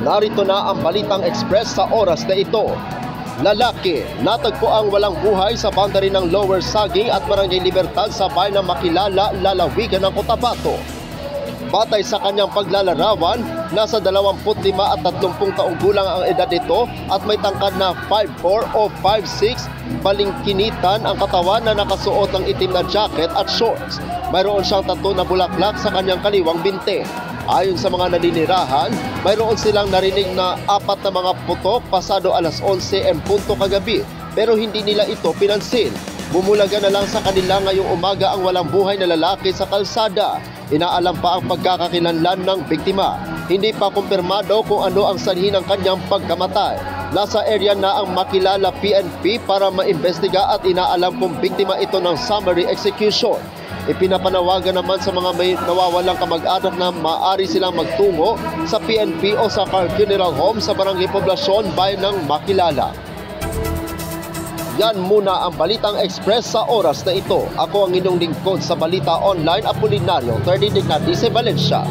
Narito na ang Balitang Express sa oras na ito. Lalaki, natagpo ang walang buhay sa boundary ng Lower Saging at Barangay Libertad sa bayan ng Makilala, lalawigan ng Cotabato. Batay sa kanyang paglalarawan, nasa 25 at 30 taong gulang ang edad nito at may tangkad na 5'4 o 5'6", balingkinitan ang katawan na nakasuot ng itim na jacket at shorts. Mayroon siyang tattoo na bulaklak sa kanyang kaliwang binte. Ayon sa mga naninirahan, mayroon silang narinig na 4 na mga putok pasado alas 11 kagabi pero hindi nila ito pinansin. Bumulaga na lang sa kanila ngayong umaga ang walang buhay na lalaki sa kalsada. Inaalam pa ang pagkakakilanlan ng biktima. Hindi pa kumpirmado kung ano ang sanhi ng kanyang pagkamatay. Nasa area na ang Makilala PNP para maimbestiga at inaalam kung biktima ito ng summary execution. Ipinapanawagan naman sa mga may nawawalang kamag-anak na maaari silang magtungo sa PNP o sa Car Funeral Home sa Barangay Poblasyon, bayan ng Makilala. Yan muna ang Balitang Express sa oras na ito. Ako ang inyong lingkod sa Balita Online, Apolinario 30 Dignatice Valencia.